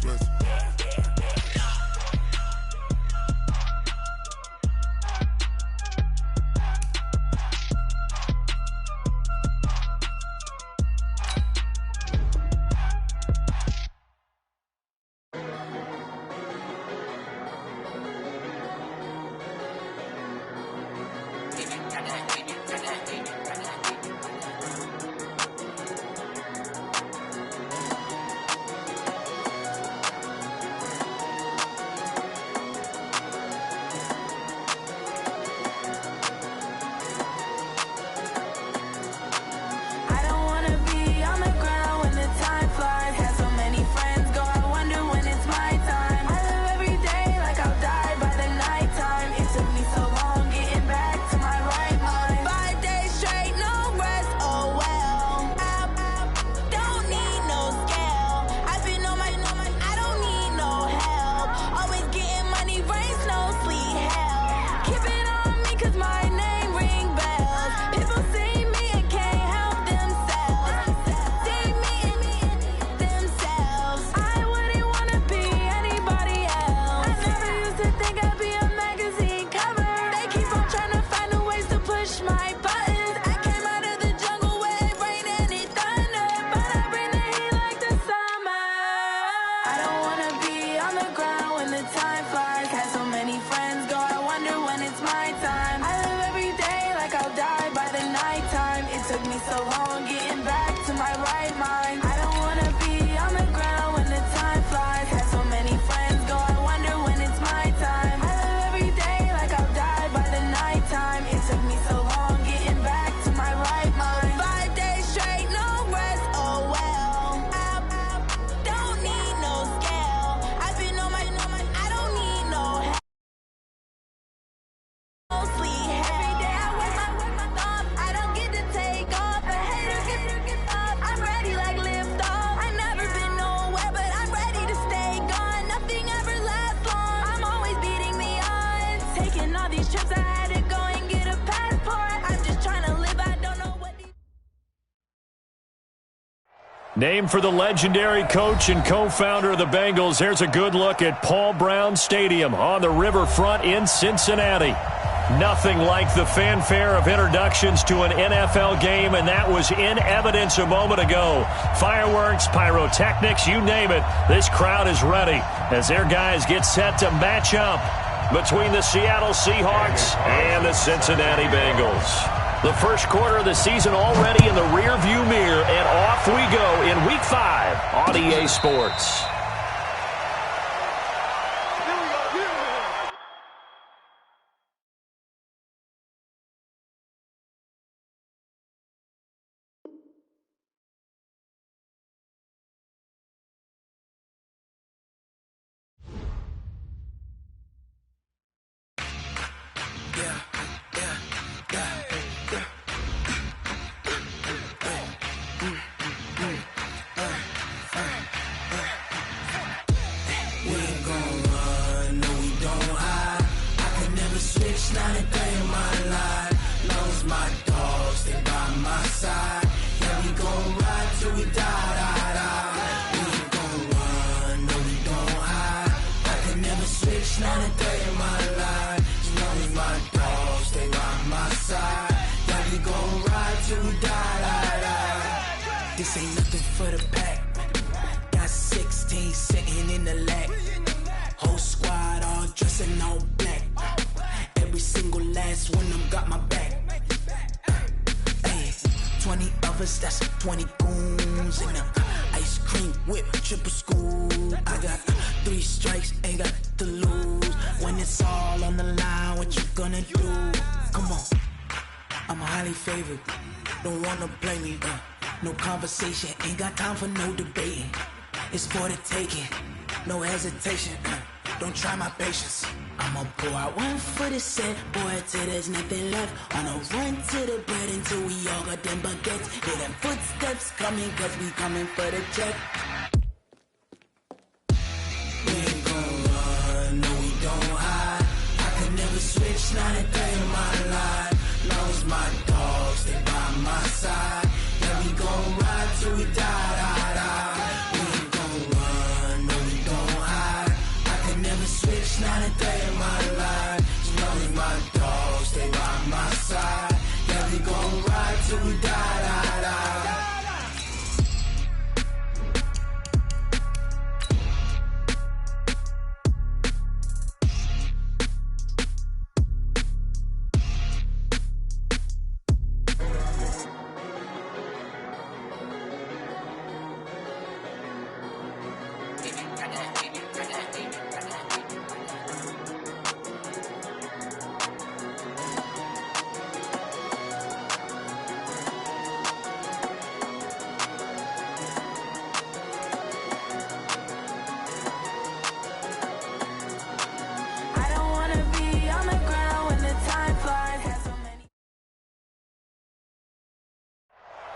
bless. Named for the legendary coach and co-founder of the Bengals, here's a good look at Paul Brown Stadium on the riverfront in Cincinnati. Nothing like the fanfare of introductions to an NFL game, and that was in evidence a moment ago. Fireworks, pyrotechnics, you name it. This crowd is ready as their guys get set to match up between the Seattle Seahawks and the Cincinnati Bengals. The first quarter of the season already in the rearview mirror, and off we go in Week 5 on EA Sports. This ain't nothing for the pack. Got 16 sitting in the lag. Whole squad all dressing all black. Every single last one of them got my back. Hey, 20 of us, that's 20 goons in the ice cream whip, triple scoop. I got 3 strikes, ain't got to lose. When it's all on the line, what you gonna do? Come on, I'm highly favored. Don't wanna play me, no conversation, ain't got time for no debating. It's for the taking, no hesitation. Don't try my patience. I'ma pour out one for the set, boy, till there's nothing left. On a run to the bread until we all got them baguettes. Hear them footsteps coming, cause we coming for the check. We ain't gon' run, no we don't hide. I could never switch, not a day in my life. Long as my dogs stay by my side. Yeah, we gon' ride till we die, die, die. We ain't gon' run, no we don't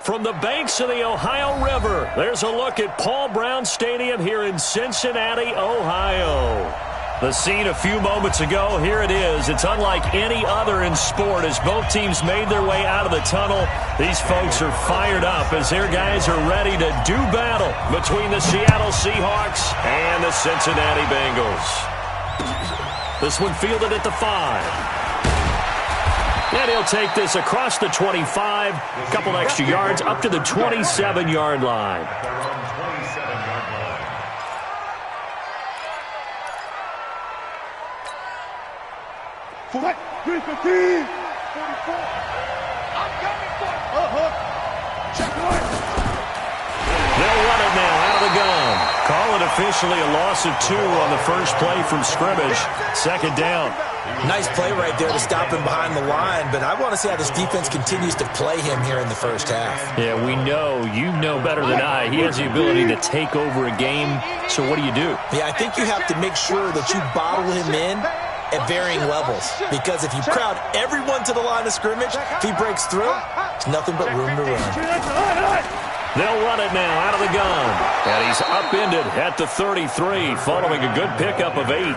From the banks of the Ohio River, there's a look at Paul Brown Stadium here in Cincinnati, Ohio. The scene a few moments ago, here it is. It's unlike any other in sport as both teams made their way out of the tunnel. These folks are fired up as their guys are ready to do battle between the Seattle Seahawks and the Cincinnati Bengals. This one fielded at the 5. And he'll take this across the 25, a couple extra yards, up to the 27-yard line. Flat, 315, 44. I'm coming for check one. They'll run it now out of the gun. Call it officially a loss of 2 on the first play from scrimmage. Second down. Nice play right there to stop him behind the line, but I want to see how this defense continues to play him here in the first half. Yeah, we know. You know better than I. He has the ability to take over a game. So what do? Yeah, I think you have to make sure that you bottle him in at varying levels, because if you crowd everyone to the line of scrimmage, if he breaks through, there's nothing but room to run. They'll run it now out of the gun. And he's upended at the 33 following a good pickup of 8.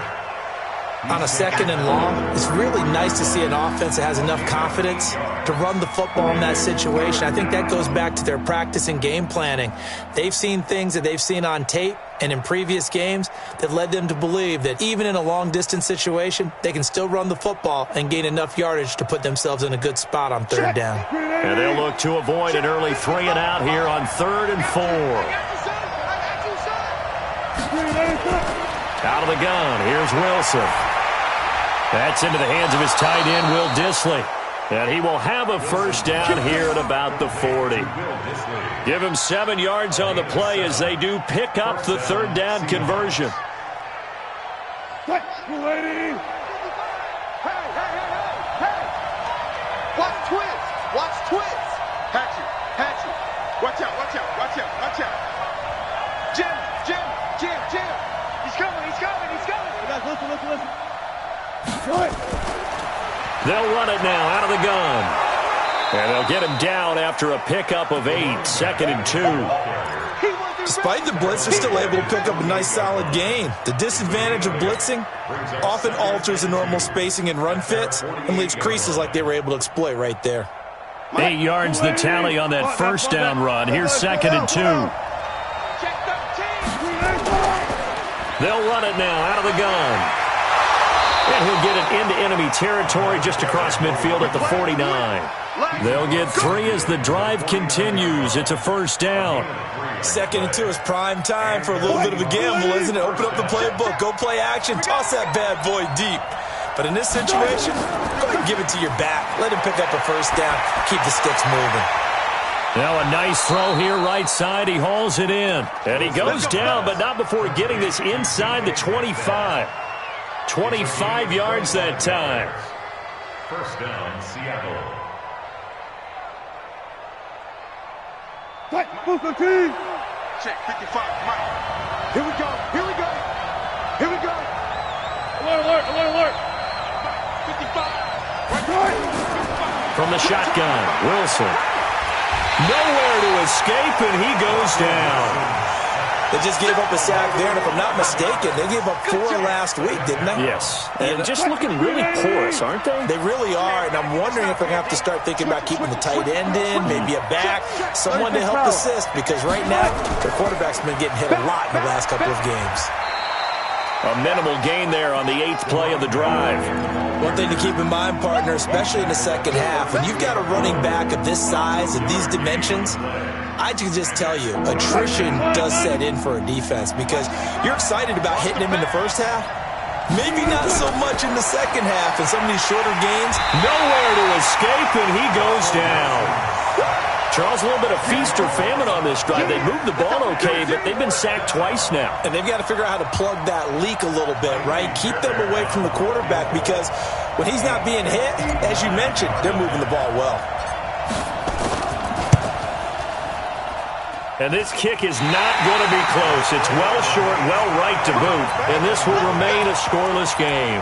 On a second and long, it's really nice to see an offense that has enough confidence to run the football in that situation. I think that goes back to their practice and game planning. They've seen things that they've seen on tape and in previous games that led them to believe that even in a long-distance situation, they can still run the football and gain enough yardage to put themselves in a good spot on third down. And they'll look to avoid an early 3-and-out here on 3rd and 4. Out of the gun, here's Wilson. That's into the hands of his tight end, Will Dissly. And he will have a first down here at about the 40. Give him 7 yards on the play as they do pick up the third down conversion. Hey! Watch twins! Watch twins! Hatchet! Watch out! Jim! He's coming! Listen. They'll run it now out of the gun. And they'll get him down after a pickup of 8, 2nd and 2. Despite the blitz, they're still able to pick up a nice solid gain. The disadvantage of blitzing often alters the normal spacing and run fits and leaves creases like they were able to exploit right there. 8 yards the tally on that first down run. Here's 2nd and 2. They'll run it now out of the gun. And he'll get it into enemy territory just across midfield at the 49. They'll get 3 as the drive continues. It's a first down. 2nd and 2 is prime time for a little bit of a gamble, isn't it? Open up the playbook, go play action, toss that bad boy deep. But in this situation, go ahead and give it to your back. Let him pick up a first down. Keep the sticks moving. Now a nice throw here right side. He hauls it in. And he goes down, but not before getting this inside the 25. 25 yards that time. First down, Seattle. Check 55, come on. Here we go. Alert. 55. From the shotgun, Wilson. Nowhere to escape, and he goes down. They just gave up a sack there, and if I'm not mistaken, they gave up 4 last week, didn't they? Yes. And just looking really porous, aren't they? They really are, and I'm wondering if they're going to have to start thinking about keeping the tight end in, maybe a back, someone to help assist, because right now, their quarterback's been getting hit a lot in the last couple of games. A minimal gain there on the 8th play of the drive. One thing to keep in mind, partner, especially in the second half, when you've got a running back of this size and these dimensions, I can just tell you, attrition does set in for a defense because you're excited about hitting him in the first half. Maybe not so much in the second half and some of these shorter gains. Nowhere to escape, and he goes down. Charles, a little bit of feast or famine on this drive. They moved the ball okay, but they've been sacked twice now. And they've got to figure out how to plug that leak a little bit, right? Keep them away from the quarterback because when he's not being hit, as you mentioned, they're moving the ball well. And this kick is not going to be close. It's well short, well right to boot. And this will remain a scoreless game.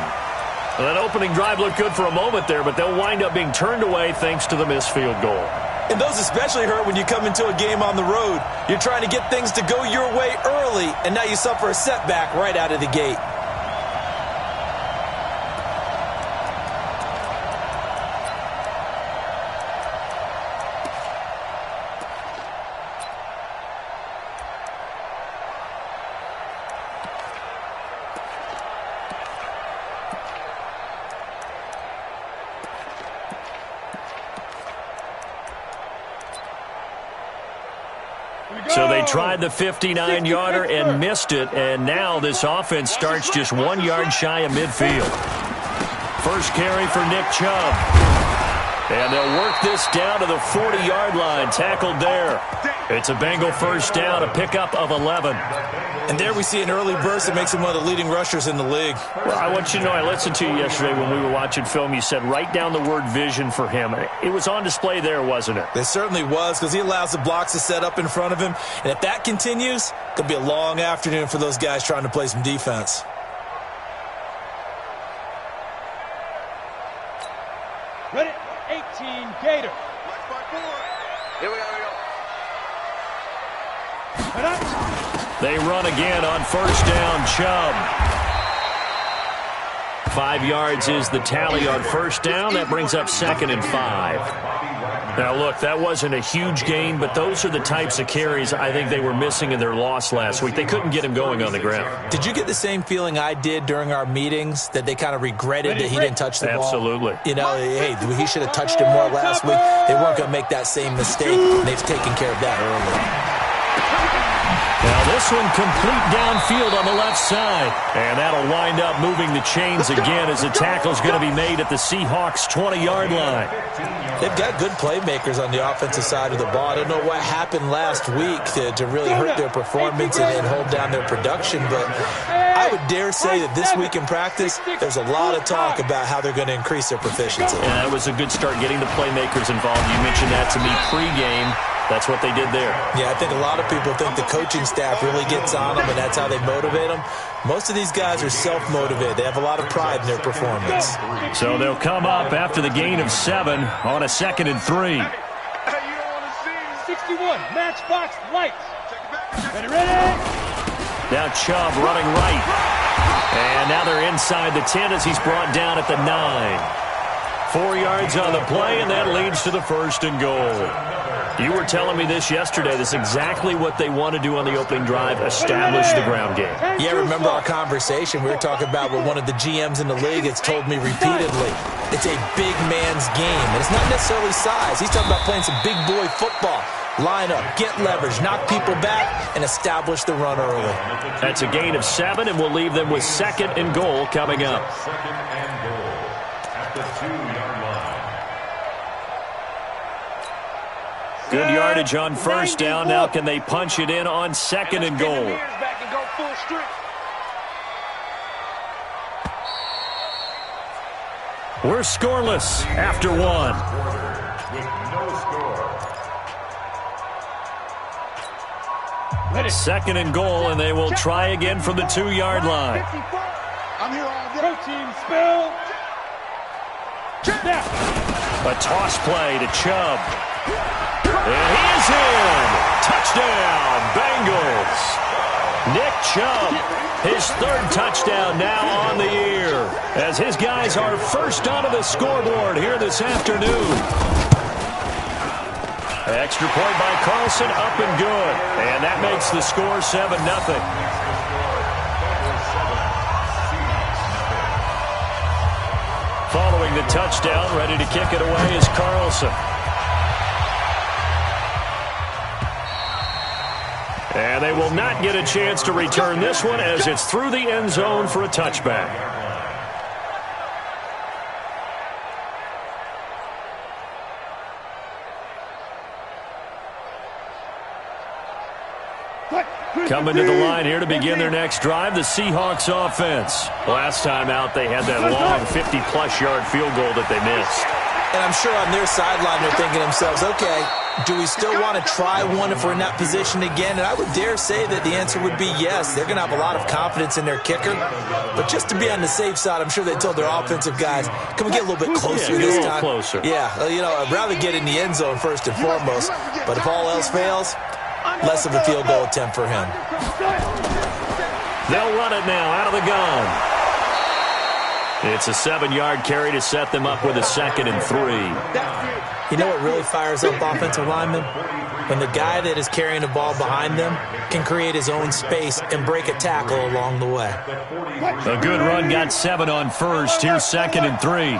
Well, that opening drive looked good for a moment there, but they'll wind up being turned away thanks to the missed field goal. And those especially hurt when you come into a game on the road. You're trying to get things to go your way early, and now you suffer a setback right out of the gate. So they tried the 59-yarder and missed it, and now this offense starts just 1 yard shy of midfield. First carry for Nick Chubb. And they'll work this down to the 40-yard line, tackled there. It's a Bengal first down, a pickup of 11. And there we see an early burst that makes him one of the leading rushers in the league. Well, I want you to know, I listened to you yesterday when we were watching film. You said write down the word vision for him. It was on display there, wasn't it? It certainly was, because he allows the blocks to set up in front of him. And if that continues, it could be a long afternoon for those guys trying to play some defense. Ready, 18, Gator. Here we go. They run again on first down, Chubb. 5 yards is the tally on first down. That brings up 2nd and 5. Now, look, that wasn't a huge gain, but those are the types of carries I think they were missing in their loss last week. They couldn't get him going on the ground. Did you get the same feeling I did during our meetings, that they kind of regretted that he didn't touch the ball? Absolutely. You know, hey, he should have touched it more last week. They weren't going to make that same mistake. They've taken care of that early. Now this one complete downfield on the left side. And that'll wind up moving the chains again as the tackle's going to be made at the Seahawks' 20-yard line. They've got good playmakers on the offensive side of the ball. I don't know what happened last week to really hurt their performance and hold down their production, but I would dare say that this week in practice, there's a lot of talk about how they're going to increase their proficiency. And that was a good start getting the playmakers involved. You mentioned that to me pregame. That's what they did there. Yeah, I think a lot of people think the coaching staff really gets on them, and that's how they motivate them. Most of these guys are self-motivated. They have a lot of pride in their performance. So they'll come up after the gain of 7 on a 2nd and 3. 61, matchbox lights. Ready? Now Chubb running right. And now they're inside the 10 as he's brought down at the 9. 4 yards on the play, and that leads to the 1st and goal. You were telling me this yesterday. This is exactly what they want to do on the opening drive, establish the ground game. Yeah, remember our conversation? We were talking about what one of the GMs in the league has told me repeatedly. It's a big man's game, and it's not necessarily size. He's talking about playing some big boy football. Line up, get leverage, knock people back, and establish the run early. That's a gain of 7, and we'll leave them with 2nd and goal coming up. 2nd and goal at the 2-yard line. Good yardage on first down. Now can they punch it in on 2nd and goal? We're scoreless after 1. With no score. 2nd and goal, and they will try again from the 2-yard line. I'm here all day. Protein spill. A toss play to Chubb. And he is in. Touchdown, Bengals. Nick Chubb, his 3rd touchdown now on the year, as his guys are first onto the scoreboard here this afternoon. Extra point by Carlson, up and good. And that makes the score 7-0. Following the touchdown, ready to kick it away is Carlson. And they will not get a chance to return this one as it's through the end zone for a touchback. Coming to the line here to begin their next drive, the Seahawks offense. Last time out, they had that long 50-plus yard field goal that they missed. And I'm sure on their sideline they're thinking to themselves, okay, do we still want to try one if we're in that position again? And I would dare say that the answer would be yes. They're going to have a lot of confidence in their kicker. But just to be on the safe side, I'm sure they told their offensive guys, can we get a little bit closer this time? Closer. Yeah, I'd rather get in the end zone first and foremost. But if all else fails, less of a field goal attempt for him. They'll run it now out of the gun. It's a 7-yard carry to set them up with a 2nd and 3. You know what really fires up offensive linemen? When the guy that is carrying the ball behind them can create his own space and break a tackle along the way. A good run got 7 on first. Here's 2nd and 3.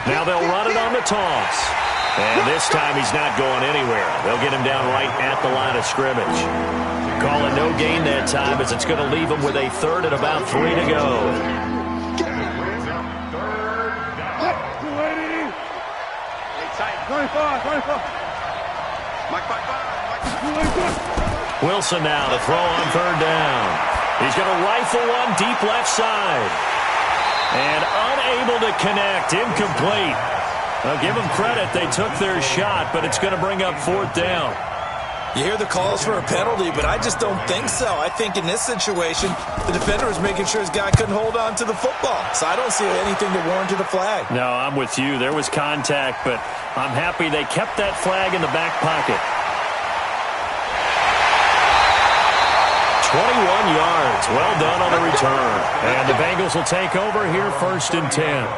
Now they'll run it on the toss. And this time he's not going anywhere. They'll get him down right at the line of scrimmage. Call it no gain that time as it's going to leave him with a 3rd and about 3 to go. Wilson now to throw on 3rd down. He's going to rifle one deep left side. And unable to connect, incomplete. I'll give them credit. They took their shot, but it's going to bring up 4th down. You hear the calls for a penalty, but I just don't think so. I think in this situation, the defender was making sure his guy couldn't hold on to the football. So I don't see anything to warrant a flag. No, I'm with you. There was contact, but I'm happy they kept that flag in the back pocket. 21 yards. Well done on the return. And the Bengals will take over here 1st and 10.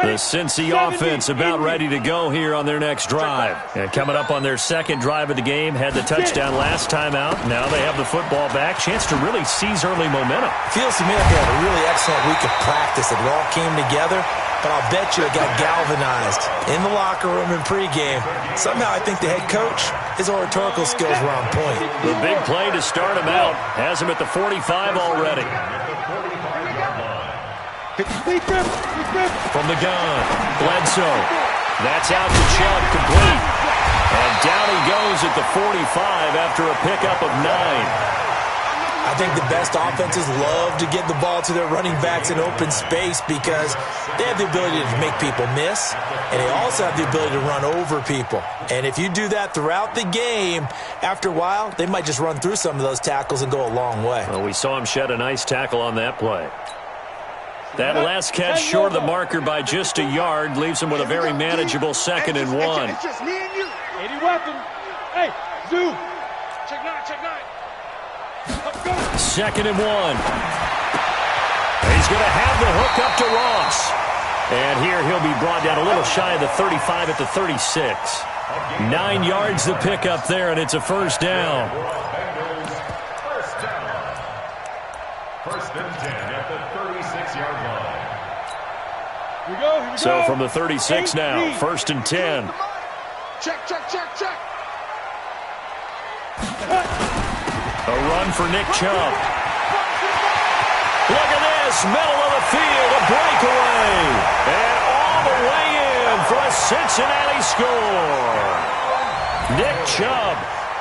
The Cincy offense about ready to go here on their next drive. And coming up on their 2nd drive of the game, had the touchdown last time out. Now they have the football back. Chance to really seize early momentum. Feels to me like they had a really excellent week of practice. It all came together, but I'll bet you it got galvanized in the locker room in pregame. Somehow I think the head coach, his oratorical skills were on point. The big play to start him out has him at the 45 already. From the gun, Bledsoe. That's out to Chubb, complete. And down he goes at the 45 after a pickup of 9. I think the best offenses love to get the ball to their running backs in open space because they have the ability to make people miss, and they also have the ability to run over people. And if you do that throughout the game, after a while, they might just run through some of those tackles and go a long way. Well, we saw him shed a nice tackle on that play. That last catch short of the marker by just a yard leaves him with a very manageable 2nd and 1. It's just me and you. 80 weapon. Hey, zoom. Check 9, check 9. 2nd and 1. He's going to have the hook up to Ross. And here he'll be brought down a little shy of the 35 at the 36. 9 yards the pickup there, and it's a 1st down. First and 10 at the 36-yard line. Here we go. So from the 36 now, 1st and 10. Check, check, check, check. A run for Nick Chubb. Look at this, middle of the field, a breakaway. And all the way in for a Cincinnati score. Nick Chubb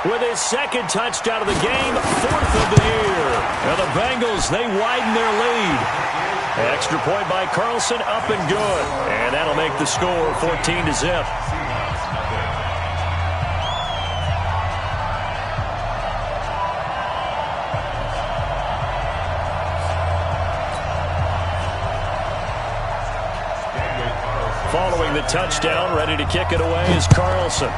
with his 2nd touchdown of the game, 4th of the year. Now the Bengals, they widen their lead. Extra point by Carlson, up and good. And that'll make the score 14-0. Following the touchdown, ready to kick it away is Carlson.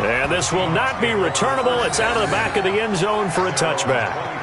And this will not be returnable. It's out of the back of the end zone for a touchback.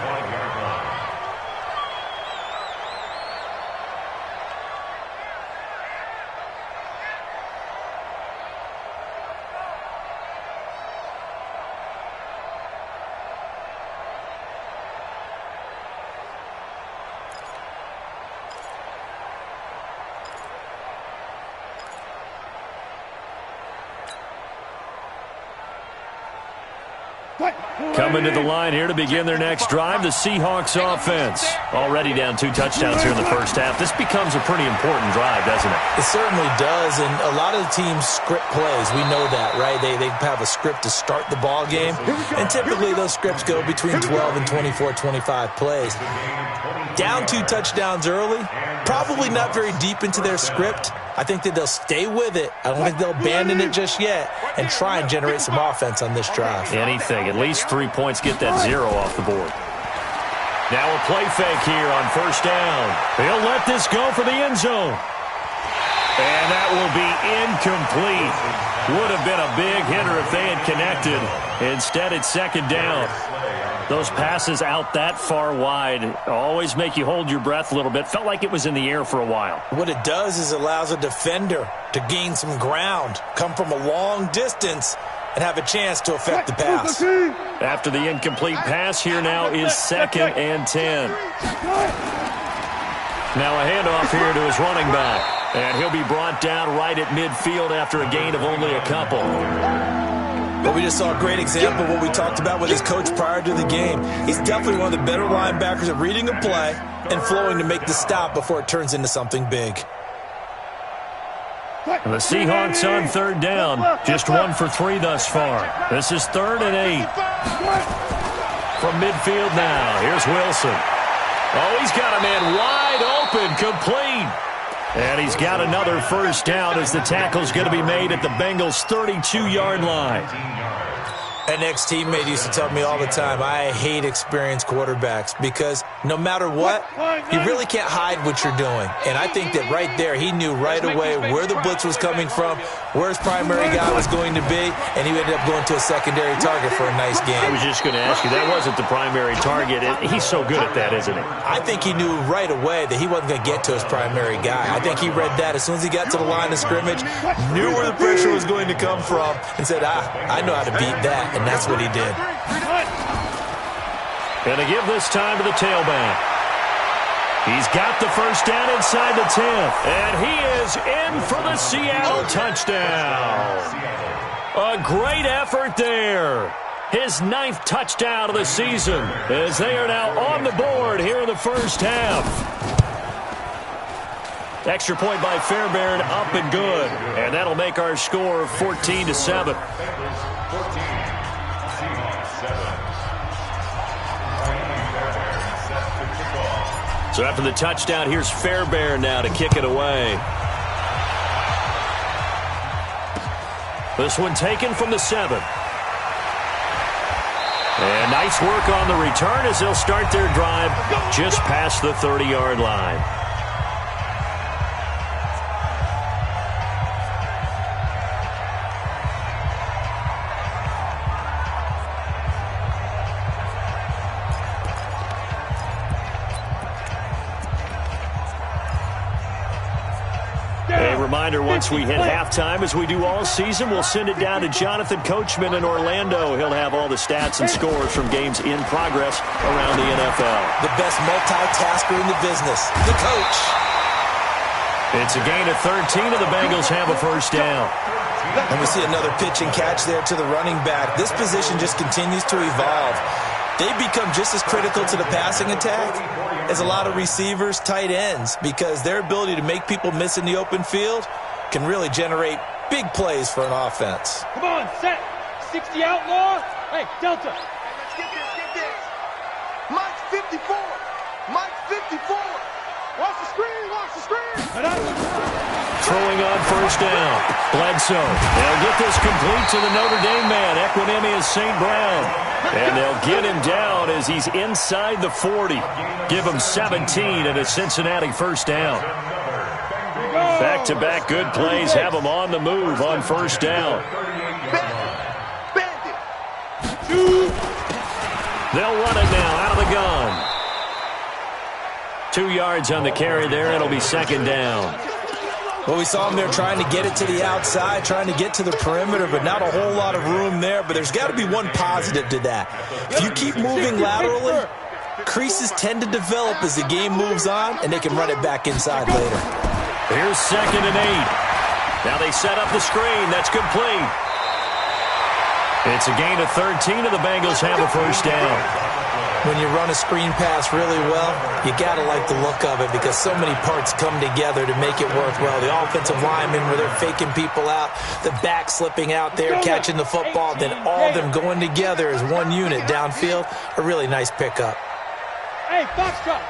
Coming to the line here to begin their next drive, the Seahawks offense. Already down 2 touchdowns here in the first half. This becomes a pretty important drive, doesn't it? It certainly does, and a lot of the teams script plays. We know that, right? They have a script to start the ball game, and typically those scripts go between 12 and 24, 25 plays. Down 2 touchdowns early, probably not very deep into their script. I think that they'll stay with it. I don't think they'll abandon it just yet and try and generate some offense on this drive. Anything. At least 3 points. Get that 0 off the board. Now a play fake here on first down. He'll let this go for the end zone. And that will be incomplete. Would have been a big hitter if they had connected. Instead, it's second down. Those passes out that far wide always make you hold your breath a little bit. Felt like it was in the air for a while. What it does is it allows a defender to gain some ground, come from a long distance, and have a chance to affect the pass. After the incomplete pass, here now is 2nd and 10. Now a handoff here to his running back. And he'll be brought down right at midfield after a gain of only a couple. But we just saw a great example of what we talked about with his coach prior to the game. He's definitely one of the better linebackers at reading a play and flowing to make the stop before it turns into something big. And the Seahawks on 3rd down. Just 1 for 3 thus far. This is 3rd and 8. From midfield now, here's Wilson. Oh, he's got a man wide open, complete. And he's got another first down as the tackle's going to be made at the Bengals' 32-yard line. An ex-teammate used to tell me all the time, I hate experienced quarterbacks because no matter what, you really can't hide what you're doing. And I think that right there, he knew right away where the blitz was coming from, where his primary guy was going to be, and he ended up going to a secondary target for a nice game. I was just going to ask you, that wasn't the primary target. He's so good at that, isn't he? I think he knew right away that he wasn't going to get to his primary guy. I think he read that as soon as he got to the line of scrimmage, knew where the pressure was going to come from, and said, I know how to beat that. And that's what he did. Going to give this time to the tailback. He's got the first down inside the 10th. And he is in for the Seattle touchdown. A great effort there. His 9th touchdown of the season as they are now on the board here in the first half. Extra point by Fairbairn, up and good. And that'll make our score 14-7. So after the touchdown, here's Fairbairn now to kick it away. This one taken from the 7. And nice work on the return as they'll start their drive just past the 30-yard line. Reminder, once we hit halftime, as we do all season, we'll send it down to Jonathan Coachman in Orlando. He'll have all the stats and scores from games in progress around the NFL. The best multitasker in the business, the coach. It's a gain of 13, and the Bengals have a first down. And we see another pitch and catch there to the running back. This position just continues to evolve. They become just as critical to the passing attack as a lot of receivers, tight ends, because their ability to make people miss in the open field can really generate big plays for an offense. Come on, set. 60 outlaw. Hey, Delta. Let's get this. Mike's 54. Mike's 54. Watch the screen. Throwing on first down. Bledsoe. They'll get this complete to the Notre Dame man, Equinemius St. Brown. And they'll get him down as he's inside the 40. Give him 17 and a Cincinnati first down. Back-to-back good plays have them on the move on first down. They'll run it now out of the gun. 2 yards on the carry there. It'll be second down. Well, we saw him there trying to get it to the outside, trying to get to the perimeter, but not a whole lot of room there. But there's got to be one positive to that. If you keep moving laterally, creases tend to develop as the game moves on, and they can run it back inside later. Here's 2nd and 8. Now they set up the screen. That's complete. It's a gain of 13, and the Bengals have a first down. When you run a screen pass really well, you got to like the look of it because so many parts come together to make it work well. The offensive linemen, where they're faking people out, the back slipping out there, catching the football, then all of them going together as one unit downfield. A really nice pickup. Hey, foxtrot.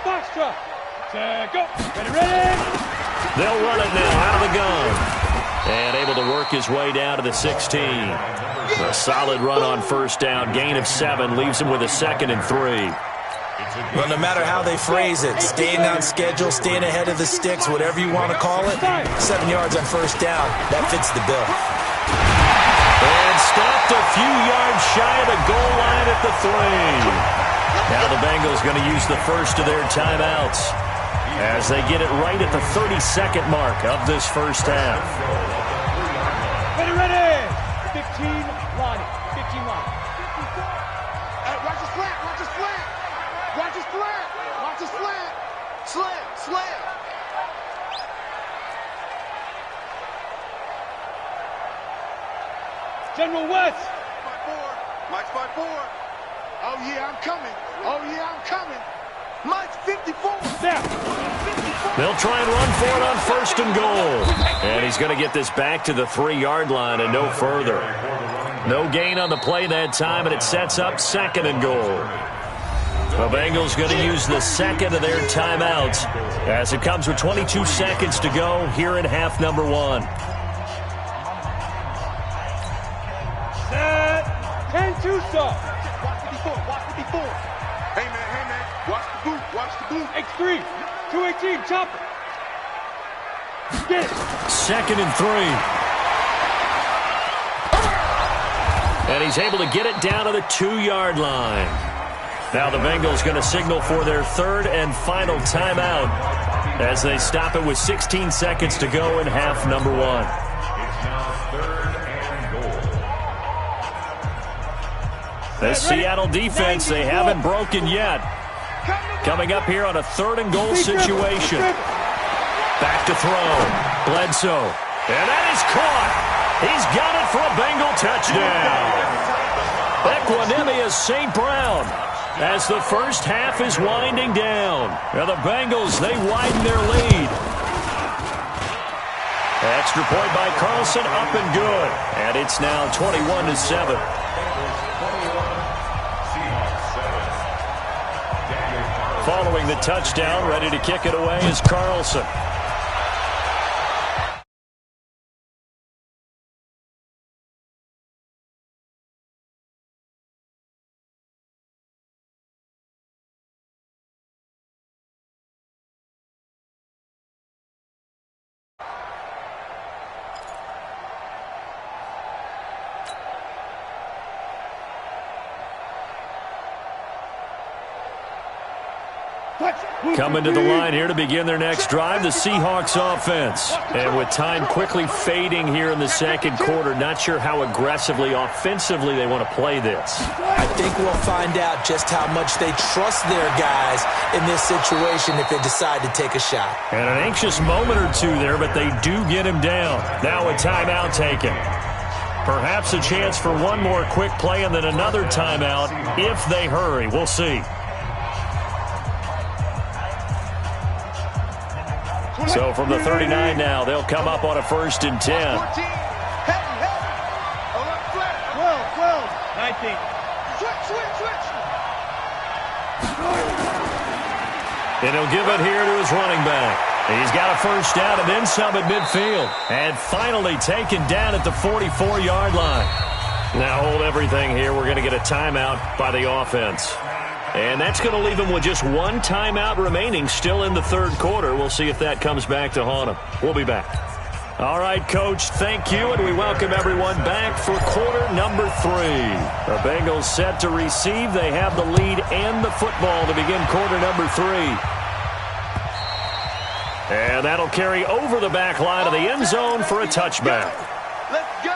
Go. Ready. They'll run it now out of the gun. And able to work his way down to the 16. A solid run on first down. Gain of 7 leaves him with a 2nd and 3. Well, no matter how they phrase it, staying on schedule, staying ahead of the sticks, whatever you want to call it, 7 yards on first down, that fits the bill. And stopped a few yards shy of the goal line at the 3. Now the Bengals going to use the first of their timeouts as they get it right at the 32nd mark of this first half. Ready. 15 line. 15 line. Hey, watch his flat. Slant. General West. 5-4. Mike's 5-4. Oh, yeah, I'm coming. Mike's 54. There. They'll try and run for it on first and goal. And he's going to get this back to the 3-yard line and no further. No gain on the play that time, and it sets up 2nd and goal. The Bengals going to use the second of their timeouts as it comes with 22 seconds to go here in half number 1. Set. 10-2 stop. Watch 54. Hey, man. Watch the boot. X3. 218. Chop it. Get it. 2nd and 3. And he's able to get it down to the 2-yard line. Now the Bengals going to signal for their 3rd and final timeout as they stop it with 16 seconds to go in half number 1. It's now 3rd and goal. The Seattle defense, they haven't broken yet. Coming up here on a 3rd and goal situation. Back to throw. Bledsoe. And that is caught. He's got it for a Bengal touchdown. Equanimous St. Brown as the first half is winding down. Now the Bengals, they widen their lead. Extra point by Carlson, up and good. And it's now 21-7. Following the touchdown, ready to kick it away is Carlson. Coming to the line here to begin their next drive, the Seahawks offense. And with time quickly fading here in the second quarter, not sure how aggressively, offensively they want to play this. I think we'll find out just how much they trust their guys in this situation if they decide to take a shot. And an anxious moment or two there, but they do get him down. Now a timeout taken. Perhaps a chance for one more quick play and then another timeout if they hurry. We'll see. So from the 39 now, they'll come up on a 1st and 10. 12, 19. Switch. And he'll give it here to his running back. He's got a first down and then some at midfield. And finally taken down at the 44-yard line. Now hold everything here. We're going to get a timeout by the offense. And that's going to leave him with just one timeout remaining still in the 3rd quarter. We'll see if that comes back to haunt him. We'll be back. All right, Coach, thank you, and we welcome everyone back for quarter number 3. The Bengals set to receive. They have the lead and the football to begin quarter number 3. And that'll carry over the back line of the end zone for a touchback. Let's go.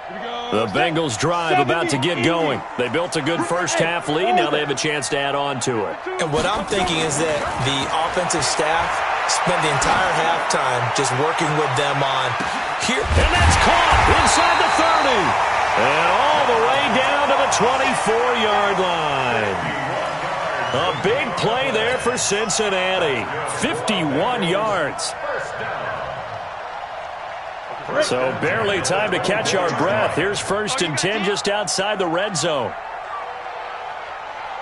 Here we go. The Bengals drive about to get going. They built a good first-half lead. Now they have a chance to add on to it. And what I'm thinking is that the offensive staff spent the entire halftime just working with them on here. And that's caught inside the 30. And all the way down to the 24-yard line. A big play there for Cincinnati. 51 yards. So barely time to catch our breath. Here's 1st and 10 just outside the red zone.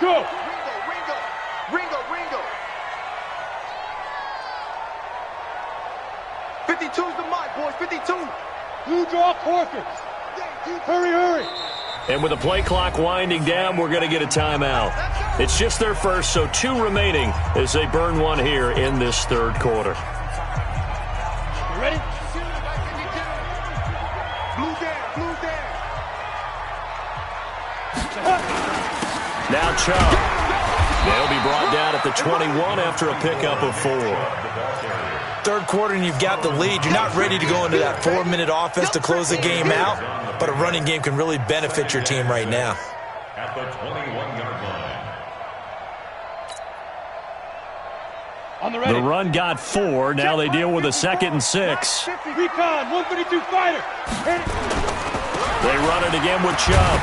Go! Ringo. 52's the mark, boys. 52. Blue draw quarters. Hurry. And with the play clock winding down, we're going to get a timeout. It's just their first, so 2 remaining as they burn one here in this 3rd quarter. You ready? Blue down. Now Chubb. They'll be brought down at the 21 after a pickup of 4. 3rd quarter and you've got the lead. You're not ready to go into that 4-minute offense to close the game out, but a running game can really benefit your team right now. At the 21-yard line. On the ready. The run got 4. Now they deal with a 2nd and 6. Recon, 132 fighter. They run it again with Chubb.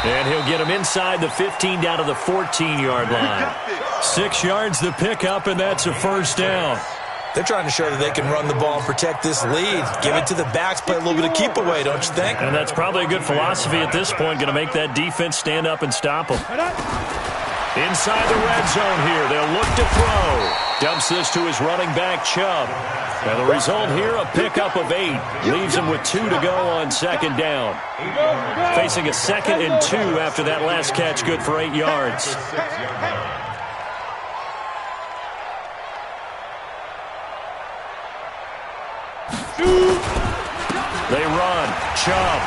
And he'll get him inside the 15 down to the 14-yard line. 6 yards the pickup, and that's a 1st down. They're trying to show that they can run the ball and protect this lead. Give it to the backs, play a little bit of keep away, don't you think? And that's probably a good philosophy at this point, going to make that defense stand up and stop them. Inside the red zone here, they'll look to throw. Dumps this to his running back, Chubb. And the result here, a pickup of 8. Leaves him with 2 to go on 2nd down. Facing a 2nd and 2 after that last catch, good for 8 yards. They run. Chubb.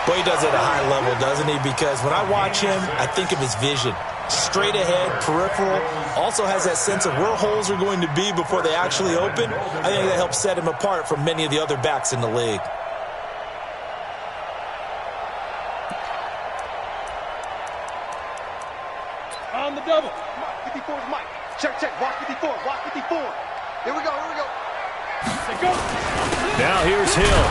Boy, he does it at a high level, doesn't he? Because when I watch him, I think of his vision. Straight ahead, peripheral. Also has that sense of where holes are going to be before they actually open. I think that helps set him apart from many of the other backs in the league. On the double. 54's Mike. Check. Watch 54. Here we go. They go. Now here's Hill.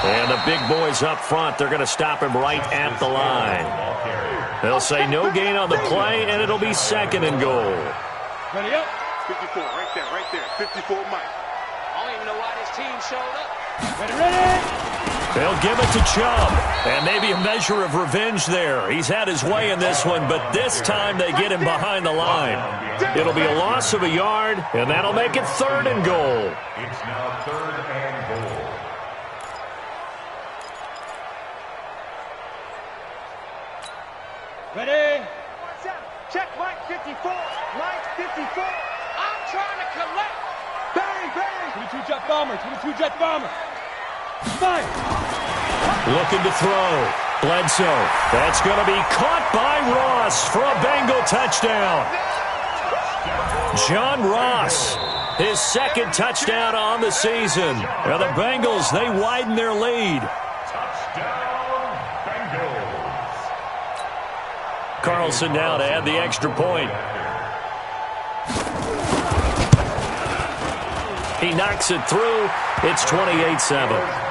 And the big boys up front, they're going to stop him right at the line. They'll say no gain on the play, and it'll be 2nd and goal. Ready up. 54, right there. 54 Mike. I don't even know why this team showed up. Ready. They'll give it to Chubb, and maybe a measure of revenge there. He's had his way in this one, but this time they get him behind the line. It'll be a loss of a yard, and that'll make it 3rd and goal. It's now 3rd and goal. Ready. Check Mike 54. Mike 54. I'm trying to collect. Bang. 22 jet bomber. Fine. Looking to throw. Bledsoe. That's going to be caught by Ross for a Bengal touchdown. John Ross, his 2nd touchdown on the season. Now the Bengals, they widen their lead. Touchdown, Bengals. Carlson now to add the extra point. He knocks it through. It's 28-7.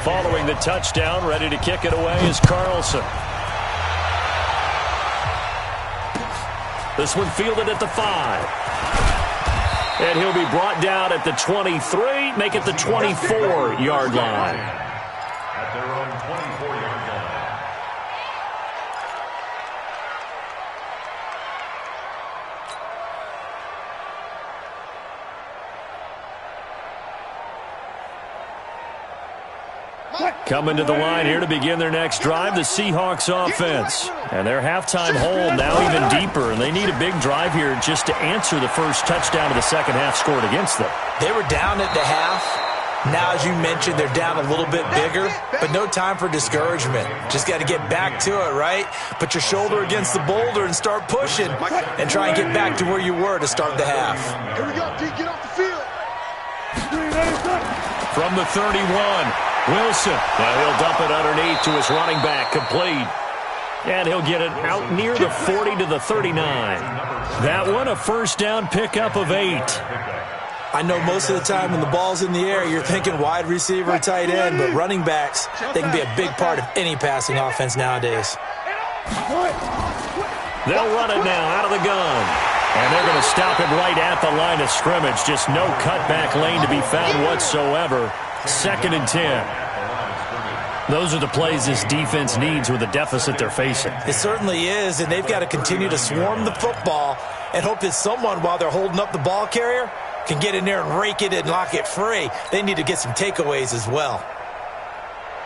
Following the touchdown, ready to kick it away is Carlson. This one fielded at the 5. And he'll be brought down at the 23, make it the 24-yard line. At their own 24-yard line. Coming to the line here to begin their next drive, the Seahawks offense. And their halftime hold now even deeper, and they need a big drive here just to answer the first touchdown of the second half scored against them. They were down at the half. Now, as you mentioned, they're down a little bit bigger, but no time for discouragement. Just got to get back to it, right? Put your shoulder against the boulder and start pushing and try and get back to where you were to start the half. Here we go, D. Get off the field. From the 31, Wilson. Well, he'll dump it underneath to his running back, complete. And he'll get it out near the 40 to the 39. That one, a first down pickup of 8. I know most of the time when the ball's in the air, you're thinking wide receiver, tight end, but running backs, they can be a big part of any passing offense nowadays. They'll run it now out of the gun. And they're going to stop it right at the line of scrimmage. Just no cutback lane to be found whatsoever. 2nd and 10. Those are the plays this defense needs with the deficit they're facing. It certainly is, and they've got to continue to swarm the football and hope that someone, while they're holding up the ball carrier, can get in there and rake it and lock it free. They need to get some takeaways as well.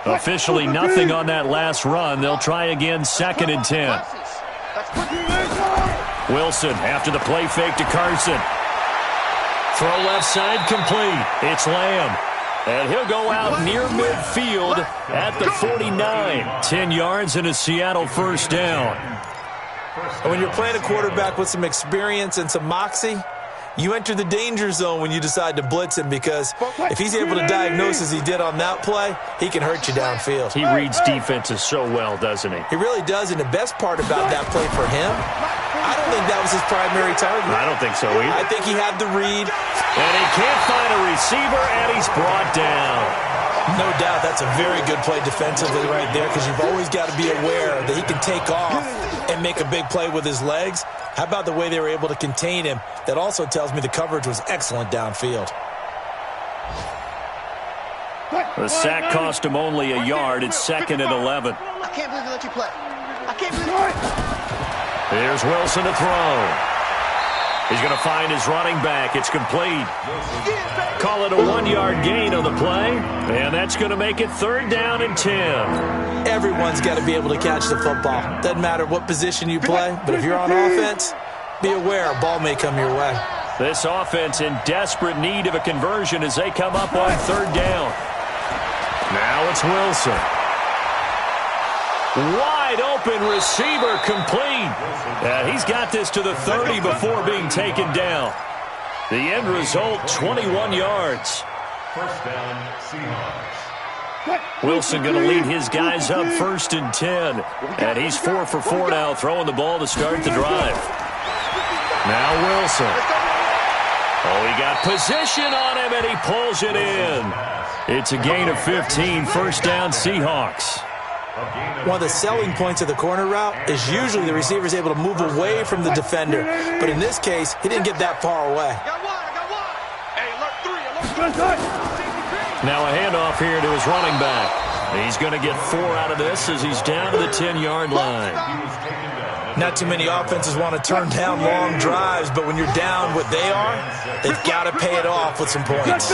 Officially nothing on that last run. They'll try again, 2nd and 10. Wilson after the play fake to Carson. Throw left side complete. It's Lamb. And he'll go out near midfield at the 49. 10 yards and a Seattle first down. And when you're playing a quarterback with some experience and some moxie, you enter the danger zone when you decide to blitz him, because if he's able to diagnose as he did on that play, he can hurt you downfield. He reads defenses so well, doesn't he? He really does, and the best part about that play for him, I don't think that was his primary target. I don't think so either. I think he had the read. And he can't find a receiver, and he's brought down. No doubt that's a very good play defensively right there, because you've always got to be aware that he can take off and make a big play with his legs. How about the way they were able to contain him? That also tells me the coverage was excellent downfield. The sack cost him only a yard. It's 2nd and 11. I can't believe they let you play. I can't believe it. Here's Wilson to throw. He's going to find his running back. It's complete. Call it a 1-yard gain on the play. And that's going to make it 3rd down and 10. Everyone's got to be able to catch the football. Doesn't matter what position you play, but if you're on offense, be aware a ball may come your way. This offense in desperate need of a conversion as they come up on 3rd down. Now it's Wilson. Wide open receiver complete. He's got this to the 30 before being taken down. The end result, 21 yards. First down, Seahawks. Wilson going to lead his guys up 1st and 10. And he's 4 for 4 now, throwing the ball to start the drive. Now Wilson. Oh, he got position on him, and he pulls it in. It's a gain of 15, 1st down Seahawks. One of the selling points of the corner route is usually the receiver is able to move away from the defender. But in this case, he didn't get that far away. Now a handoff here to his running back. He's going to get 4 out of this as he's down to the 10-yard line. Not too many offenses want to turn down long drives, but when you're down what they are, they've got to pay it off with some points.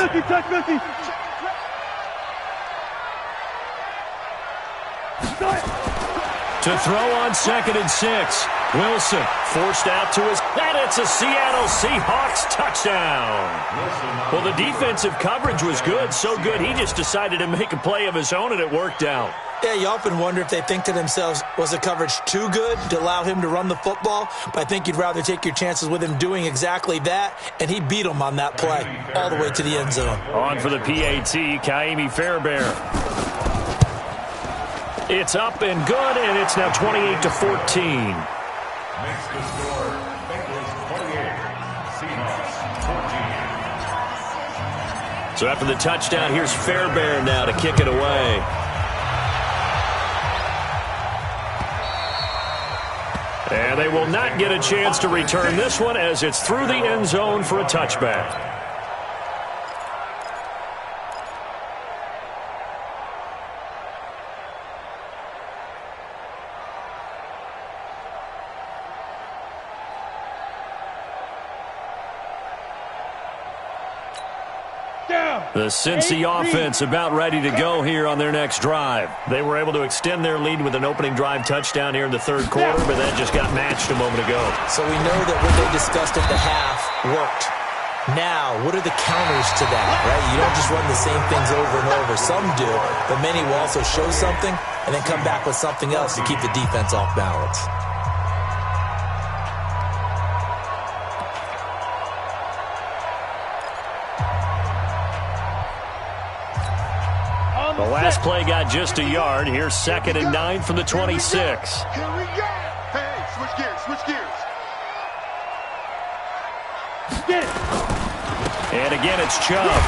To throw on 2nd and 6. Wilson forced out to his, and it's a Seattle Seahawks touchdown. Well, the defensive coverage was good, so good he just decided to make a play of his own, and it worked out. Yeah, you often wonder if they think to themselves, was the coverage too good to allow him to run the football? But I think you'd rather take your chances with him doing exactly that, and he beat him on that play all the way to the end zone. On for the PAT, Kaimi Fairbairn. It's up and good, and it's now 28-14. Makes the score. Bengals 28, Seahawks 14. So after the touchdown, here's Fairbairn now to kick it away. And they will not get a chance to return this one as it's through the end zone for a touchback. The Cincy offense about ready to go here on their next drive. They were able to extend their lead with an opening drive touchdown here in the third quarter, but that just got matched a moment ago. So we know that what they discussed at the half worked. Now, what are the counters to that, right? You don't just run the same things over and over. Some do, but many will also show something and then come back with something else to keep the defense off balance. The last play got just a yard. Here's 2nd and 9 from the 26. Here we go. Hey, switch gears, switch gears. Get it. And again, it's Chubb.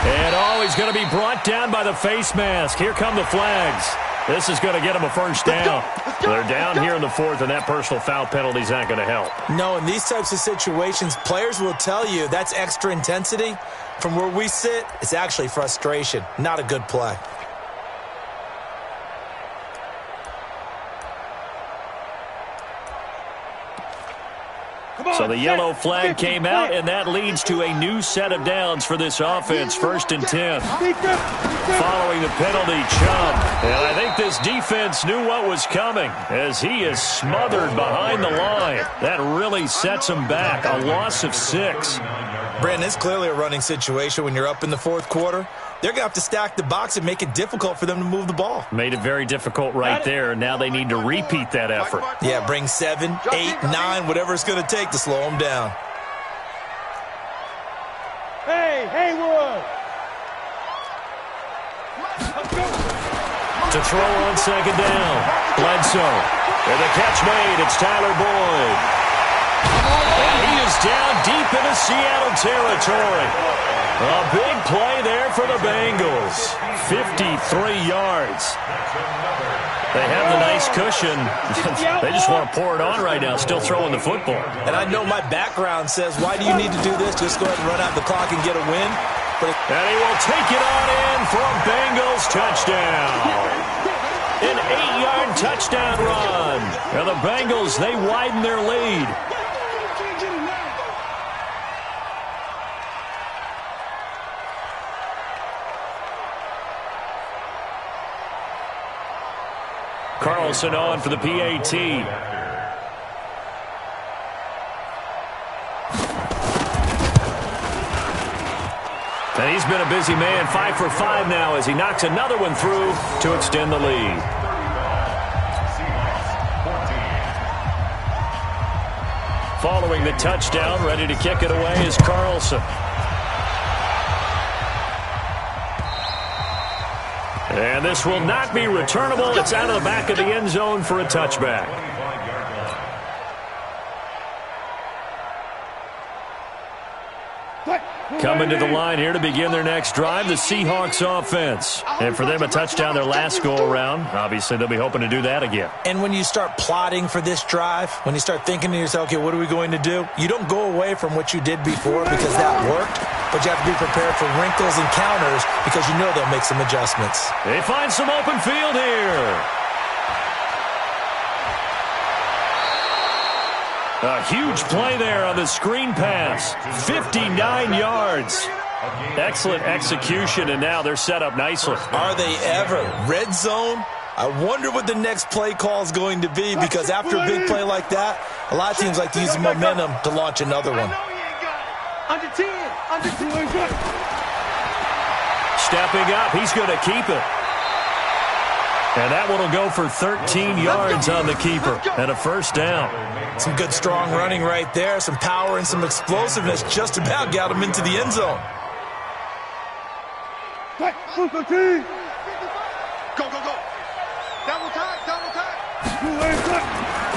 And he's going to be brought down by the face mask. Here come the flags. This is going to get him a first down. They're down here in the 4th, and that personal foul penalty is not going to help. No, in these types of situations, players will tell you that's extra intensity. From where we sit, it's actually frustration. Not a good play. So the yellow flag came out, and that leads to a new set of downs for this offense. 1st and 10. Following the penalty, Chubb. And I think this defense knew what was coming as he is smothered behind the line. That really sets him back. A loss of 6. Brandon, it's clearly a running situation when you're up in the 4th quarter. They're going to have to stack the box and make it difficult for them to move the ball. Made it very difficult right there. Now they need to repeat that effort. Yeah, bring 7, 8, 9, whatever it's going to take to slow them down. Hey, Haywood! Let's go! To throw on 2nd down. Bledsoe. And the catch made. It's Tyler Boyd. And he is down deep into Seattle territory. A big play there for the Bengals. 53 yards. They have the nice cushion. They just want to pour it on right now, still throwing the football. And I know my background says, why do you need to do this? Just go ahead and run out the clock and get a win. And he will take it on in for a Bengals touchdown. An 8-yard touchdown run. And the Bengals, they widen their lead. Carlson on for the PAT. And he's been a busy man, 5 for 5 now as he knocks another one through to extend the lead. Following the touchdown, ready to kick it away is Carlson. And this will not be returnable. It's out of the back of the end zone for a touchback. Coming to the line here to begin their next drive, the Seahawks offense. And for them, a touchdown their last go-around. Obviously, they'll be hoping to do that again. And when you start plotting for this drive, when you start thinking to yourself, okay, what are we going to do? You don't go away from what you did before because that worked, but you have to be prepared for wrinkles and counters because you know they'll make some adjustments. They find some open field here. A huge play there on the screen pass. 59 yards. Excellent execution, and now they're set up nicely. Are they ever? Red zone? I wonder what the next play call is going to be because after a big play like that, a lot of teams like to use the momentum to launch another one. Under 10. Under 10. Stepping up, he's going to keep it. And that one will go for 13 yards on the keeper and a first down. Some good strong running right there, some power and some explosiveness just about got him into the end zone. Go, go, go. Double time.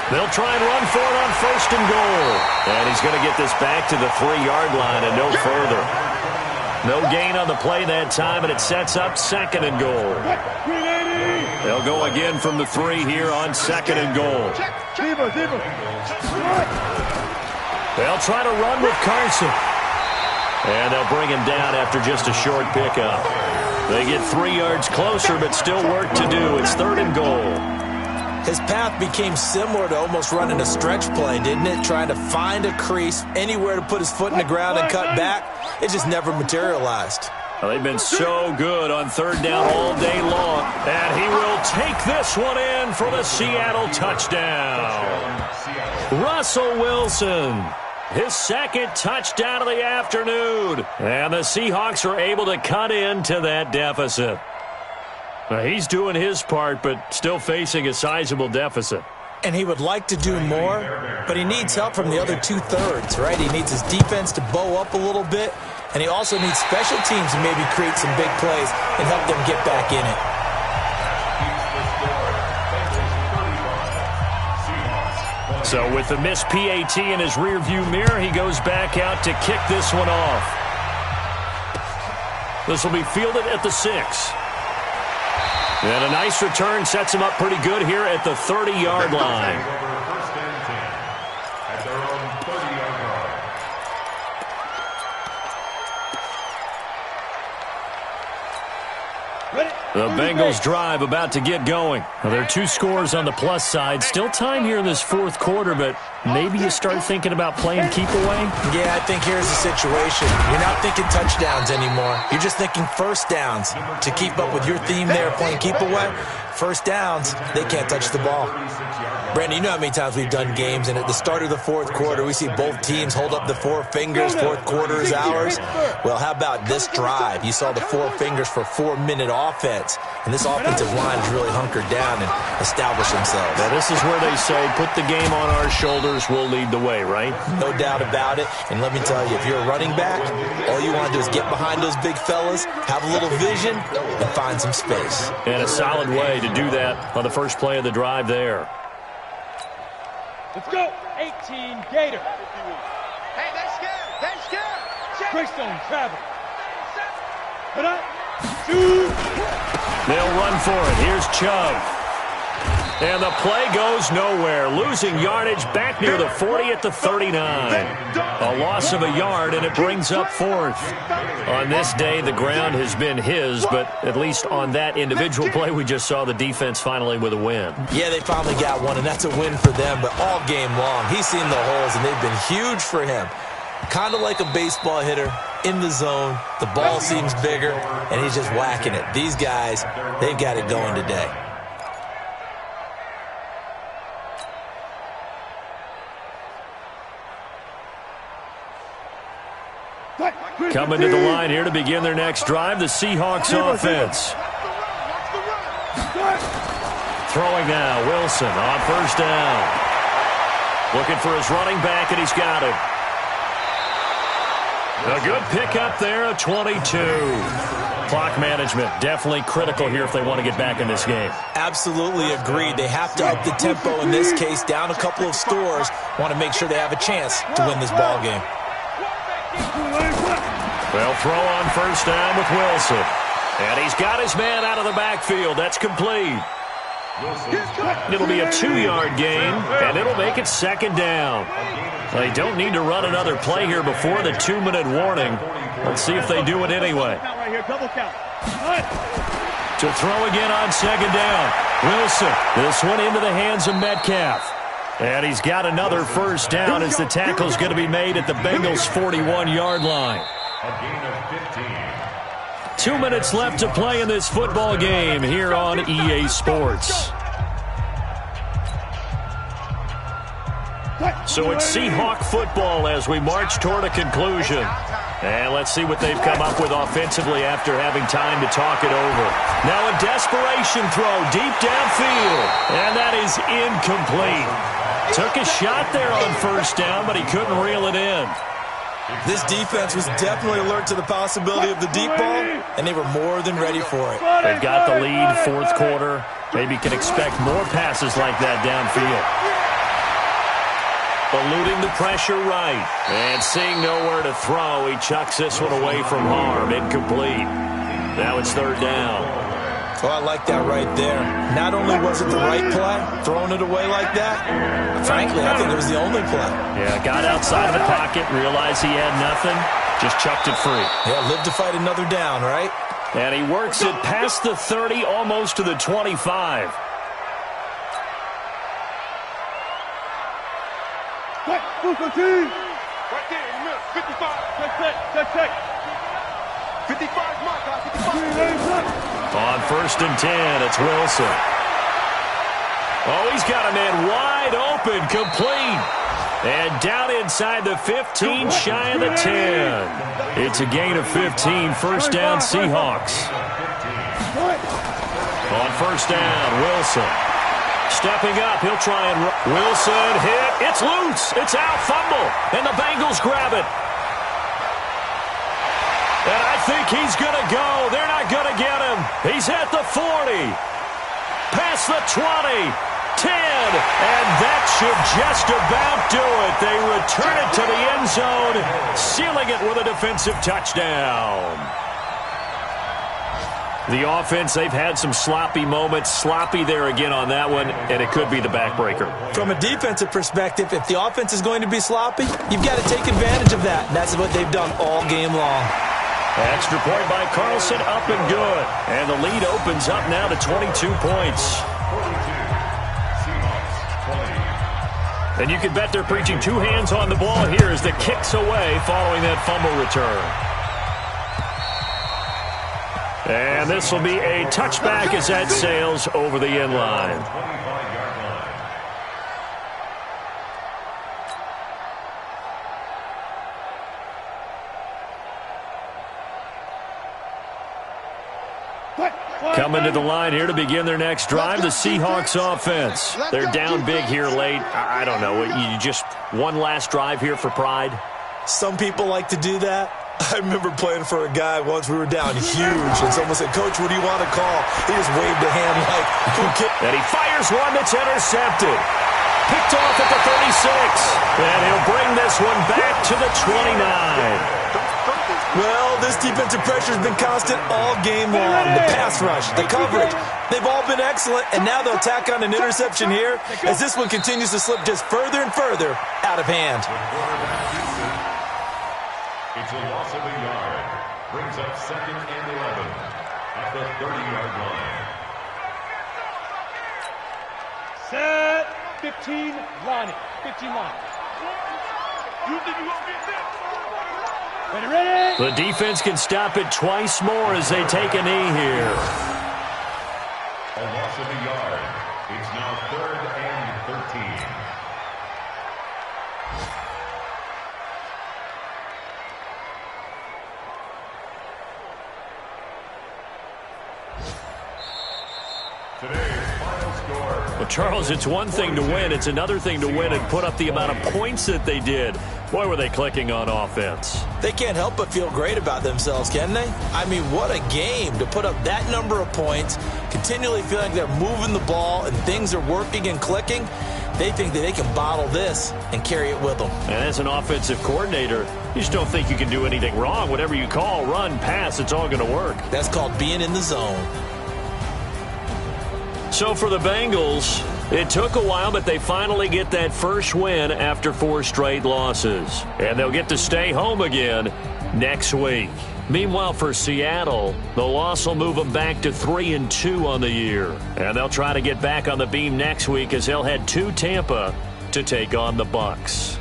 They'll try and run for it on 1st and goal. And he's going to get this back to the 3-yard line and no further. No gain on the play that time, and it sets up 2nd and goal. They'll go again from the 3 here on 2nd and goal. They'll try to run with Carson. And they'll bring him down after just a short pickup. They get 3 yards closer, but still work to do. It's 3rd and goal. His path became similar to almost running a stretch play, didn't it? Trying to find a crease, anywhere to put his foot in the ground and cut back. It just never materialized. Well, they've been so good on third down all day long. And he will take this one in for the Seattle touchdown. Russell Wilson, his second touchdown of the afternoon. And the Seahawks are able to cut into that deficit. Now, he's doing his part, but still facing a sizable deficit. And he would like to do more, but he needs help from the other two-thirds, right? He needs his defense to bow up a little bit, and he also needs special teams to maybe create some big plays and help them get back in it. So with the missed PAT in his rearview mirror, he goes back out to kick this one off. This will be fielded at the 6. And a nice return sets him up pretty good here at the 30-yard line. First and 10 at their own 30-yard line. The Bengals drive about to get going. Well, there are 2 scores on the plus side. Still time here in this fourth quarter, but maybe you start thinking about playing keep away? Yeah, I think here's the situation. You're not thinking touchdowns anymore. You're just thinking first downs. To keep up with your theme there, playing keep away, first downs, they can't touch the ball. Brandon, you know how many times we've done games, and at the start of the fourth quarter, we see both teams hold up the 4 fingers, fourth quarter is ours. Well, how about this drive? You saw the 4 fingers for 4-minute offense, and this offensive line has really hunkered down and established themselves. Now, this is where they say, put the game on our shoulders, we'll lead the way, right? No doubt about it, and let me tell you, if you're a running back, all you want to do is get behind those big fellas, have a little vision, and find some space. And a solid way to do that on the first play of the drive there. Let's go. 18 Gator. Hey, they scared. They scared. Greystone travel. Put up. Shoot. They'll run for it. Here's Chubb. And the play goes nowhere. Losing yardage back near the 40 at the 39. A loss of a yard, and it brings up 4th. On this day, the ground has been his, but at least on that individual play, we just saw the defense finally with a win. Yeah, they finally got one, and that's a win for them, but all game long, he's seen the holes, and they've been huge for him. Kind of like a baseball hitter in the zone. The ball seems bigger, and he's just whacking it. These guys, they've got it going today. Coming to the line here to begin their next drive, the Seahawks offense. Throwing now, Wilson on first down. Looking for his running back, and he's got it. A good pickup there, a 22. Clock management, definitely critical here if they want to get back in this game. Absolutely agreed. They have to up the tempo in this case, down a couple of scores. Want to make sure they have a chance to win this ball game. They'll throw on first down with Wilson. And he's got his man out of the backfield. That's complete. It'll be a 2-yard gain, and it'll make it second down. They don't need to run another play here before the 2-minute warning. Let's see if they do it anyway. To throw again on second down. Wilson, this one into the hands of Metcalf. And he's got another first down as the tackle's going to be made at the Bengals' 41-yard line. A gain of 15. 2 minutes left to play in this football game here on EA Sports. So it's Seahawk football as we march toward a conclusion. And let's see what they've come up with offensively after having time to talk it over. Now a desperation throw deep downfield. And that is incomplete. Took a shot there on first down, but he couldn't reel it in. This defense was definitely alert to the possibility of the deep ball, and they were more than ready for it. They've got the lead, fourth quarter. Maybe can expect more passes like that downfield. Eluding the pressure right. And seeing nowhere to throw, he chucks this one away from harm. Incomplete. Now it's third down. Oh, I like that right there. Not only was it the right play, throwing it away like that, frankly, I think it was the only play. Yeah, got outside of the pocket, realized he had nothing, just chucked it free. Yeah, live to fight another down, right? And he works it past the 30, almost to the 25. Full team. Right there in the middle. 55. Check. 55 mark, guys. 55. On 1st and 10, it's Wilson. Oh, he's got a man wide open, complete. And down inside the 15, shy of the 10. It's a gain of 15, first down Seahawks. On 1st down, Wilson. Stepping up, he'll try and Wilson hit. It's loose. It's out, fumble. And the Bengals grab it. And I think he's going to go. They're not going to get him. He's at the 40. Past the 20. 10. And that should just about do it. They return it to the end zone, sealing it with a defensive touchdown. The offense, they've had some sloppy moments. Sloppy there again on that one, and it could be the backbreaker. From a defensive perspective, if the offense is going to be sloppy, you've got to take advantage of that. And that's what they've done all game long. Extra point by Carlson, up and good. And the lead opens up now to 22 points. 42. Seahawks 20. And you can bet they're preaching two hands on the ball here as the kick's away following that fumble return. And this will be a touchback as that sails over the end line. 25-yard line. Coming to the line here to begin their next drive, the Seahawks offense. They're down big here late. I don't know. You just one last drive here for pride? Some people like to do that. I remember playing for a guy once. We were down huge, and someone said, "Coach, what do you want to call?" He just waved a hand like, "Okay." And he fires one that's intercepted. Picked off at the 36. And he'll bring this one back to the 29. Well, this defensive pressure has been constant all game long. The pass rush, the coverage, they've all been excellent, and now they'll tack on an interception here as this one continues to slip just further and further out of hand. It's a loss of a yard. Brings up 2nd and 11 at the 30-yard line. Set. 15 line. 15 line. You think you gonna get this? Ready? The defense can stop it twice more as they take a knee here. A loss of a yard. It's now 3rd and 13. Today's final score. Well, Charles, it's one thing to win. It's another thing to win and put up the amount of points that they did. Boy, were they clicking on offense. They can't help but feel great about themselves, can they? I mean, what a game to put up that number of points, continually feeling they're moving the ball and things are working and clicking. They think that they can bottle this and carry it with them. And as an offensive coordinator, you just don't think you can do anything wrong. Whatever you call, run, pass, it's all going to work. That's called being in the zone. So for the Bengals, it took a while, but they finally get that first win after 4 straight losses. And they'll get to stay home again next week. Meanwhile, for Seattle, the loss will move them back to 3-2 on the year. And they'll try to get back on the beam next week as they'll head to Tampa to take on the Bucs.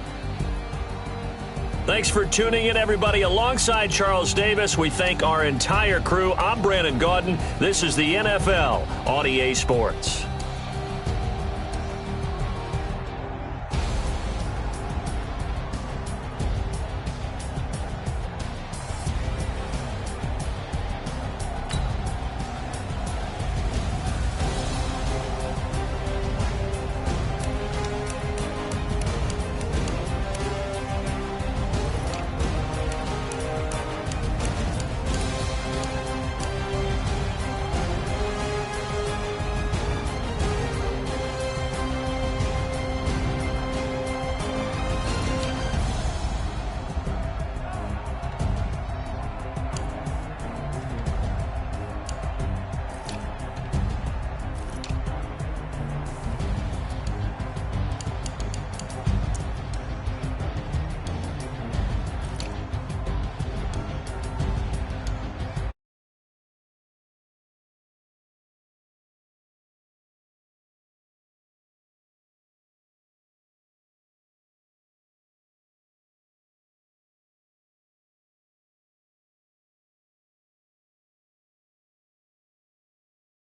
Thanks for tuning in, everybody. Alongside Charles Davis, we thank our entire crew. I'm Brandon Gaudin. This is the NFL on EA Sports.